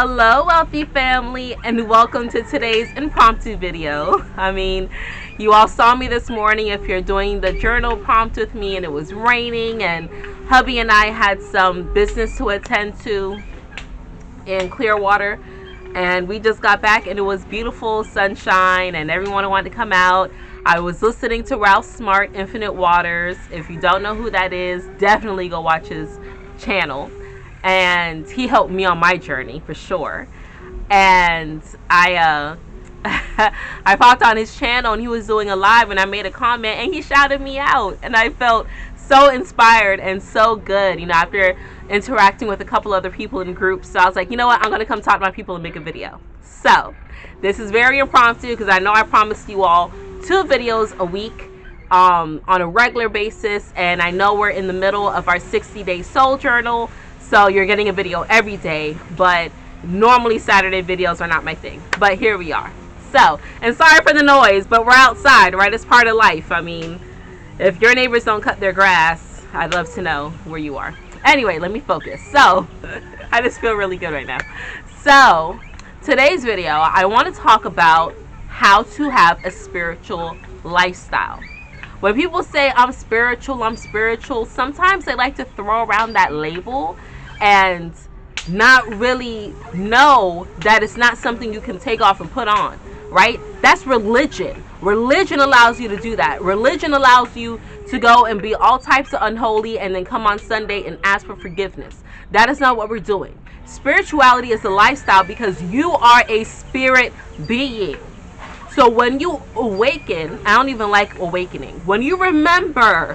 Hello, wealthy family, and welcome to today's impromptu video. You all saw me this morning if you're doing the journal prompt with me, and it was raining, and hubby and I had some business to attend to in Clearwater, and we just got back, and it was beautiful sunshine, and everyone wanted to come out. I was listening to Ralph Smart, Infinite Waters. If you don't know who that is, definitely go watch his channel. And he helped me on my journey for sure. And I I popped on his channel and he was doing a live, and I made a comment and he shouted me out, and I felt so inspired and so good, after interacting with a couple other people in groups. So I was like, you know what, I'm gonna come talk to my people and make a video. So this is very impromptu because I know I promised you all 2 videos a week on a regular basis, and I know we're in the middle of our 60-day soul journal. So you're getting a video every day, but normally Saturday videos are not my thing. But here we are. So, and sorry for the noise, but we're outside, right? It's part of life. If your neighbors don't cut their grass, I'd love to know where you are. Anyway, let me focus. So, I just feel really good right now. So, today's video, I want to talk about how to have a spiritual lifestyle. When people say I'm spiritual, sometimes they like to throw around that label and not really know that it's not something you can take off and put on, right? That's religion. Religion allows you to do that. Religion allows you to go and be all types of unholy and then come on Sunday and ask for forgiveness. That is not what we're doing. Spirituality is a lifestyle because you are a spirit being. So when you awaken, I don't even like awakening. When you remember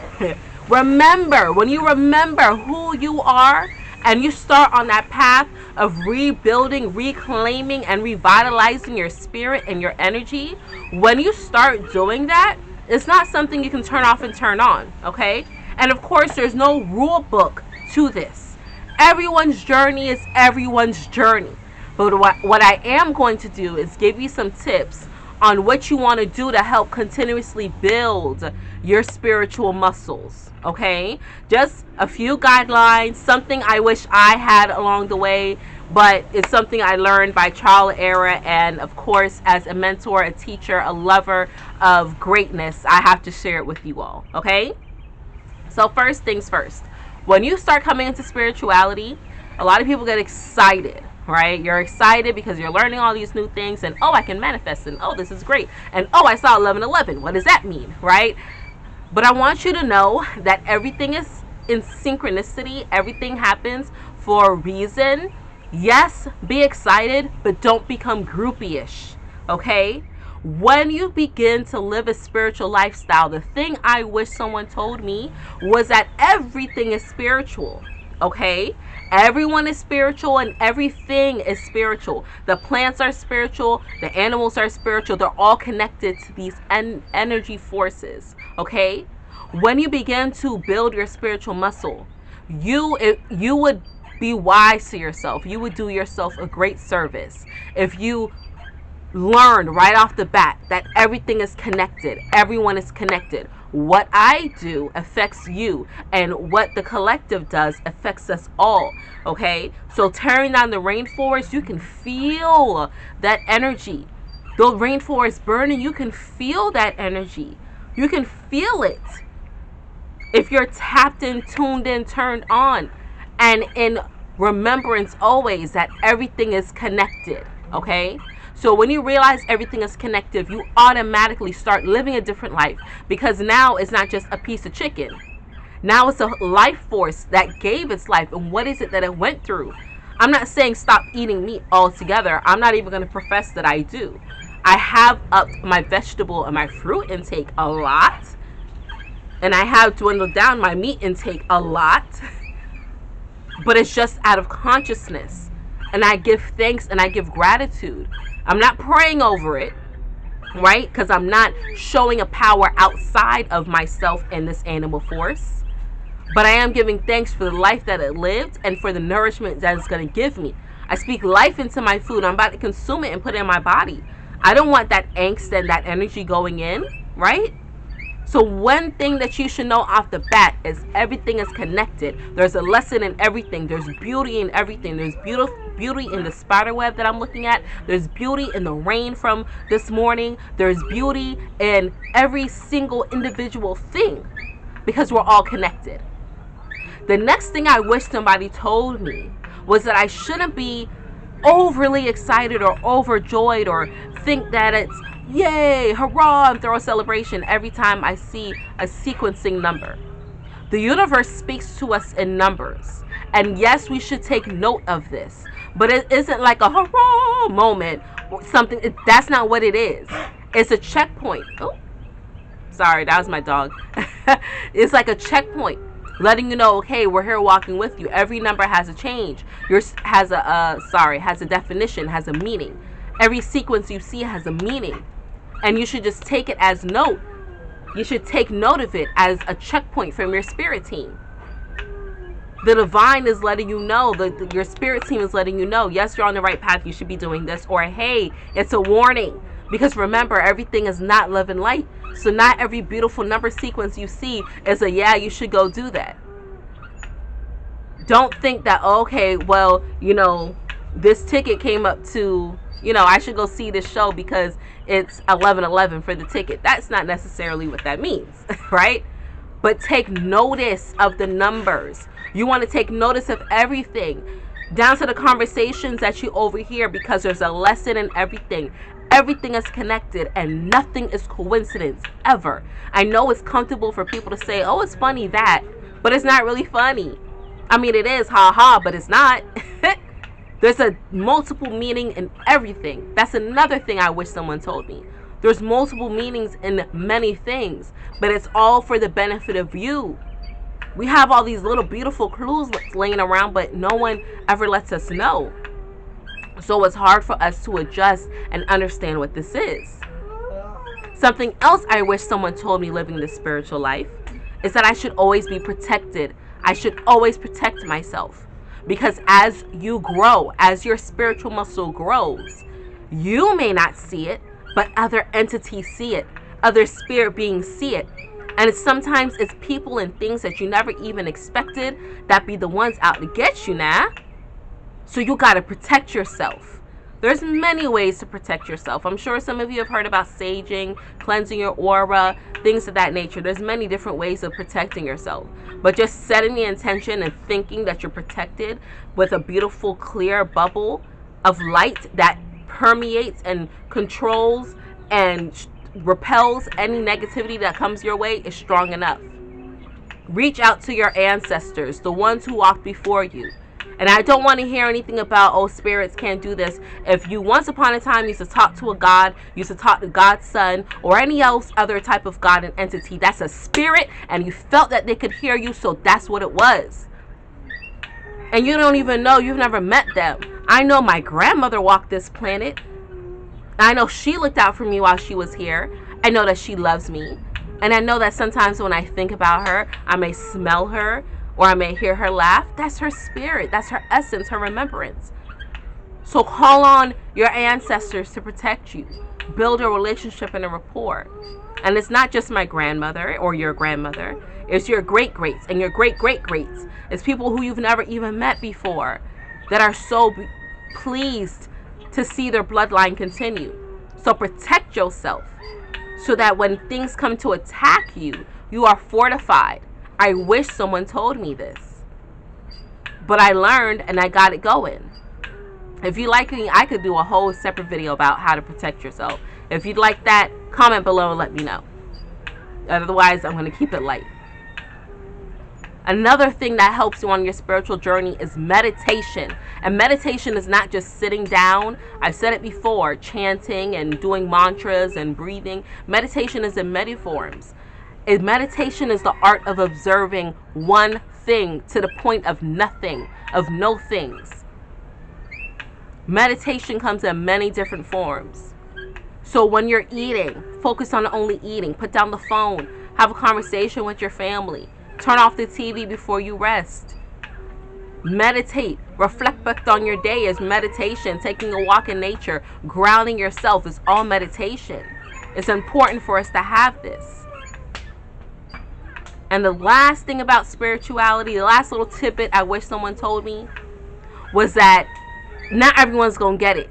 when you remember who you are, and you start on that path of rebuilding, reclaiming, and revitalizing your spirit and your energy, when you start doing that, it's not something you can turn off and turn on, okay? And of course, there's no rule book to this. Everyone's journey is everyone's journey. But what I am going to do is give you some tips on what you want to do to help continuously build your spiritual muscles, okay? Just a few guidelines, something I wish I had along the way, but it's something I learned by trial and error, and of course, as a mentor, a teacher, a lover of greatness, I have to share it with you all, okay? So first things first, when you start coming into spirituality, a lot of people get excited, right? You're excited because you're learning all these new things, and oh, I can manifest, and oh, this is great, and oh, I saw 11:11. What does that mean, right? But I want you to know that everything is in synchronicity. Everything happens for a reason. Yes, be excited, but don't become groupie-ish, okay? When you begin to live a spiritual lifestyle, the thing I wish someone told me was that everything is spiritual. Okay, everyone is spiritual and everything is spiritual. The plants are spiritual, the animals are spiritual. They're all connected to these energy forces. Okay, when you begin to build your spiritual muscle, you would be wise to yourself. You would do yourself a great service if you learned right off the bat that everything is connected. Everyone is connected. What I do affects you, and what the collective does affects us all, okay? So tearing down the rainforest, you can feel that energy. The rainforest burning, you can feel that energy. You can feel it if you're tapped in, tuned in, turned on, and in remembrance always that everything is connected, okay? So when you realize everything is connected, you automatically start living a different life, because now it's not just a piece of chicken. Now it's a life force that gave its life. And what is it that it went through? I'm not saying stop eating meat altogether. I'm not even going to profess that I do. I have upped my vegetable and my fruit intake a lot. And I have dwindled down my meat intake a lot. But it's just out of consciousness. And I give thanks and I give gratitude. I'm not praying over it, right? Because I'm not showing a power outside of myself and this animal force. But I am giving thanks for the life that it lived and for the nourishment that it's going to give me. I speak life into my food. I'm about to consume it and put it in my body. I don't want that angst and that energy going in, right? So one thing that you should know off the bat is everything is connected. There's a lesson in everything. There's beauty in everything. There's beauty in the spider web that I'm looking at. There's beauty in the rain from this morning. There's beauty in every single individual thing because we're all connected. The next thing I wish somebody told me was that I shouldn't be overly excited or overjoyed or think that it's yay, hurrah, and throw a celebration every time I see a sequencing number. The universe speaks to us in numbers. And yes, we should take note of this. But it isn't like a hurrah moment. That's not what it is. It's a checkpoint. Oh, sorry, that was my dog. It's like a checkpoint, letting you know, okay, we're here walking with you. Every number has a change. Yours has a definition, has a meaning. Every sequence you see has a meaning. And you should just take it as note. You should take note of it as a checkpoint from your spirit team. The divine is letting you know, your spirit team is letting you know, yes, you're on the right path, you should be doing this, or hey, it's a warning. Because remember, everything is not love and light. So not every beautiful number sequence you see is a yeah, you should go do that. Don't think that, okay, well, this ticket came up to, I should go see this show because it's 11:11 for the ticket. That's not necessarily what that means, right? But take notice of the numbers. You want to take notice of everything, down to the conversations that you overhear, because there's a lesson in everything. Everything is connected and nothing is coincidence ever. I know it's comfortable for people to say, oh, it's funny that, but it's not really funny. I mean, it is, ha, but it's not. There's a multiple meaning in everything. That's another thing I wish someone told me. There's multiple meanings in many things, but it's all for the benefit of you. We have all these little beautiful clues laying around, but no one ever lets us know. So it's hard for us to adjust and understand what this is. Something else I wish someone told me living this spiritual life is that I should always be protected. I should always protect myself. Because as you grow, as your spiritual muscle grows, you may not see it, but other entities see it. Other spirit beings see it. And sometimes it's people and things that you never even expected that be the ones out to get you now. So you got to protect yourself. There's many ways to protect yourself. I'm sure some of you have heard about saging, cleansing your aura, things of that nature. There's many different ways of protecting yourself. But just setting the intention and thinking that you're protected with a beautiful, clear bubble of light that permeates and controls and repels any negativity that comes your way is strong enough. Reach out to your ancestors, the ones who walked before you. And I don't want to hear anything about, oh, spirits can't do this. If you once upon a time used to talk to a god, used to talk to God's son, or any else other type of god and entity, that's a spirit, and you felt that they could hear you, so that's what it was. And you don't even know, you've never met them. I know my grandmother walked this planet. I know she looked out for me while she was here. I know that she loves me. And I know that sometimes when I think about her, I may smell her, or I may hear her laugh. That's her spirit. That's her essence, her remembrance. So call on your ancestors to protect you. Build a relationship and a rapport. And it's not just my grandmother or your grandmother. It's your great-greats and your great-great-greats. It's people who you've never even met before that are so pleased to see their bloodline continue. So protect yourself so that when things come to attack you, you are fortified. I wish someone told me this, but I learned and I got it going. If you like me, I could do a whole separate video about how to protect yourself. If you'd like that, comment below and let me know. Otherwise, I'm going to keep it light. Another thing that helps you on your spiritual journey is meditation. And meditation is not just sitting down. I've said it before, chanting and doing mantras and breathing. Meditation is in many forms. Meditation is the art of observing one thing to the point of nothing, of no things. Meditation comes in many different forms. So when you're eating, focus on only eating. Put down the phone. Have a conversation with your family. Turn off the TV before you rest. Meditate. Reflect back on your day is meditation. Taking a walk in nature, grounding yourself is all meditation. It's important for us to have this. And the last thing about spirituality, the last little tidbit I wish someone told me was that Not everyone's going to get it.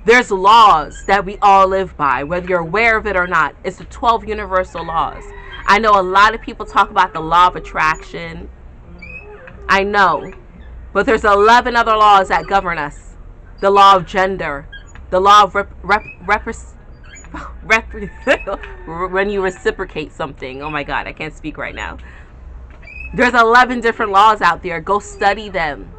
There's laws that we all live by, whether you're aware of it or not. It's the 12 universal laws. I know a lot of people talk about the law of attraction. I know. But there's 11 other laws that govern us. The law of gender. The law of when you reciprocate something. Oh my God, I can't speak right now. There's 11 different laws out there. Go study them.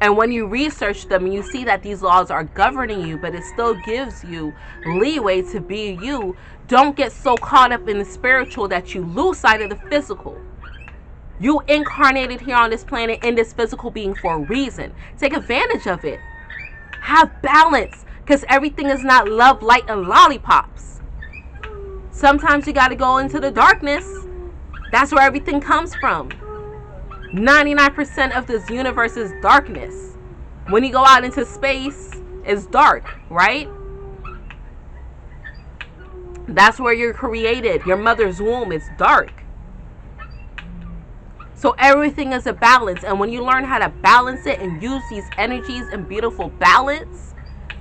And when you research them and you see that these laws are governing you, but it still gives you leeway to be you, don't get so caught up in the spiritual that you lose sight of the physical. You incarnated here on this planet in this physical being for a reason. Take advantage of it. Have balance, because everything is not love, light, and lollipops. Sometimes you got to go into the darkness. That's where everything comes from. 99% of this universe is darkness. When you go out into space, it's dark, right? That's where you're created. Your mother's womb is dark. So everything is a balance. And when you learn how to balance it and use these energies in beautiful balance,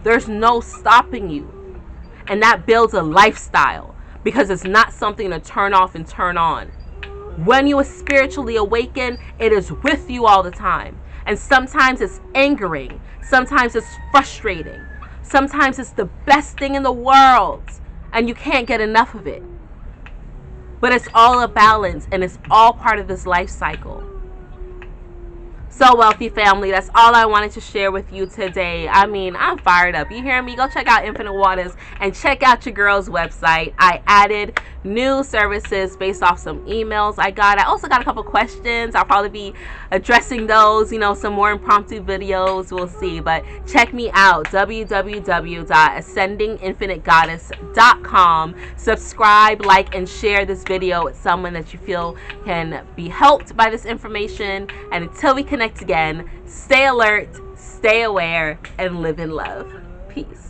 there's no stopping you. And that builds a lifestyle, because it's not something to turn off and turn on. When you are spiritually awakened, it is with you all the time. And sometimes it's angering. Sometimes it's frustrating. Sometimes it's the best thing in the world, and you can't get enough of it. But it's all a balance, and it's all part of this life cycle. So, wealthy family, that's all I wanted to share with you today. I mean, I'm fired up. You hear me? Go check out Infinite Waters and check out your girl's website. I added new services based off some emails I got. I also got a couple questions. I'll probably be addressing those, some more impromptu videos. We'll see. But check me out, www.ascendinginfinitegoddess.com. Subscribe, like, and share this video with someone that you feel can be helped by this information. And until we connect again, stay alert, stay aware, and live in love. Peace.